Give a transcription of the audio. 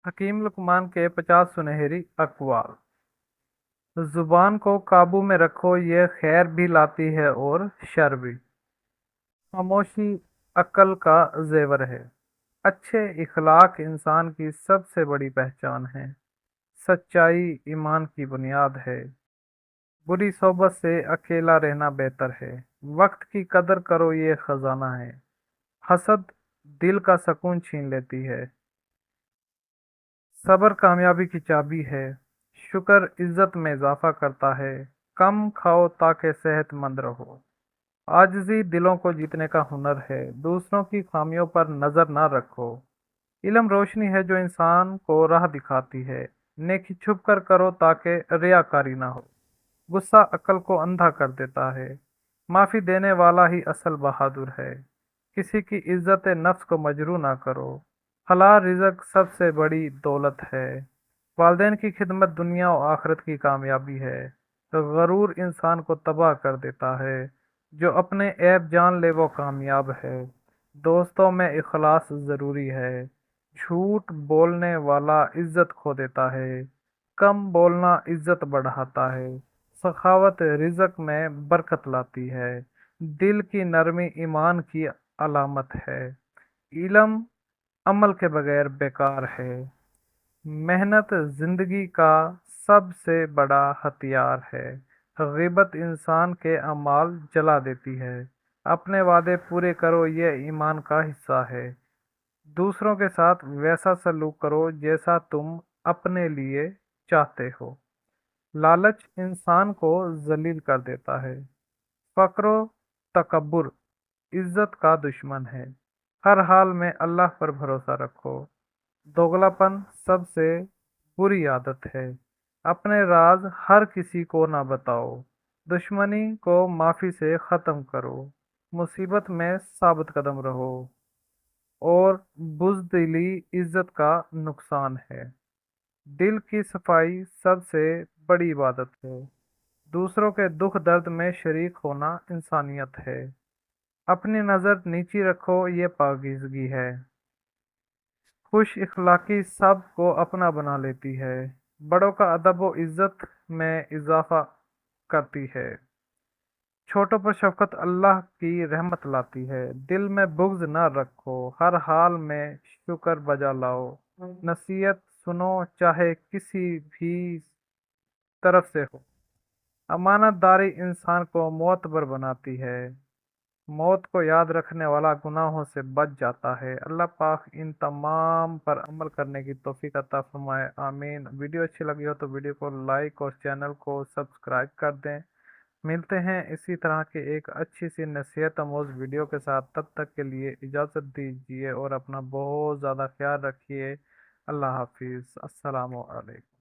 حکیم لقمان کے 50 سنہری اقوال۔ زبان کو قابو میں رکھو، یہ خیر بھی لاتی ہے اور شر بھی۔ خاموشی عقل کا زیور ہے۔ اچھے اخلاق انسان کی سب سے بڑی پہچان ہے۔ سچائی ایمان کی بنیاد ہے۔ بری صحبت سے اکیلا رہنا بہتر ہے۔ وقت کی قدر کرو، یہ خزانہ ہے۔ حسد دل کا سکون چھین لیتی ہے۔ صبر کامیابی کی چابی ہے۔ شکر عزت میں اضافہ کرتا ہے۔ کم کھاؤ تاکہ صحت مند رہو۔ عاجزی دلوں کو جیتنے کا ہنر ہے۔ دوسروں کی خامیوں پر نظر نہ رکھو۔ علم روشنی ہے جو انسان کو راہ دکھاتی ہے۔ نیکی چھپ کر کرو تاکہ ریاکاری نہ ہو۔ غصہ عقل کو اندھا کر دیتا ہے۔ معافی دینے والا ہی اصل بہادر ہے۔ کسی کی عزت نفس کو مجروح نہ کرو۔ حلال رزق سب سے بڑی دولت ہے۔ والدین کی خدمت دنیا و آخرت کی کامیابی ہے۔ غرور انسان کو تباہ کر دیتا ہے۔ جو اپنے عیب جان لے وہ کامیاب ہے۔ دوستوں میں اخلاص ضروری ہے۔ جھوٹ بولنے والا عزت کھو دیتا ہے۔ کم بولنا عزت بڑھاتا ہے۔ سخاوت رزق میں برکت لاتی ہے۔ دل کی نرمی ایمان کی علامت ہے۔ علم عمل کے بغیر بیکار ہے۔ محنت زندگی کا سب سے بڑا ہتھیار ہے۔ غیبت انسان کے اعمال جلا دیتی ہے۔ اپنے وعدے پورے کرو، یہ ایمان کا حصہ ہے۔ دوسروں کے ساتھ ویسا سلوک کرو جیسا تم اپنے لیے چاہتے ہو۔ لالچ انسان کو ذلیل کر دیتا ہے۔ فقر و تکبر عزت کا دشمن ہے۔ ہر حال میں اللہ پر بھروسہ رکھو۔ دوگلاپن سب سے بری عادت ہے۔ اپنے راز ہر کسی کو نہ بتاؤ۔ دشمنی کو معافی سے ختم کرو۔ مصیبت میں ثابت قدم رہو۔ اور بزدلی عزت کا نقصان ہے۔ دل کی صفائی سب سے بڑی عبادت ہے۔ دوسروں کے دکھ درد میں شریک ہونا انسانیت ہے۔ اپنی نظر نیچی رکھو، یہ پاکیزگی ہے۔ خوش اخلاقی سب کو اپنا بنا لیتی ہے۔ بڑوں کا ادب و عزت میں اضافہ کرتی ہے۔ چھوٹوں پر شفقت اللہ کی رحمت لاتی ہے۔ دل میں بغض نہ رکھو، ہر حال میں شکر بجا لاؤ۔ نصیحت سنو چاہے کسی بھی طرف سے ہو۔ امانت داری انسان کو معتبر بناتی ہے۔ موت کو یاد رکھنے والا گناہوں سے بچ جاتا ہے۔ اللہ پاک ان تمام پر عمل کرنے کی توفیق عطا فرمائے، آمین۔ ویڈیو اچھی لگی ہو تو ویڈیو کو لائک اور چینل کو سبسکرائب کر دیں۔ ملتے ہیں اسی طرح کے ایک اچھی سی نصیحت آموز ویڈیو کے ساتھ، تب تک کے لیے اجازت دیجیے اور اپنا بہت زیادہ خیال رکھیے۔ اللہ حافظ، السلام علیکم۔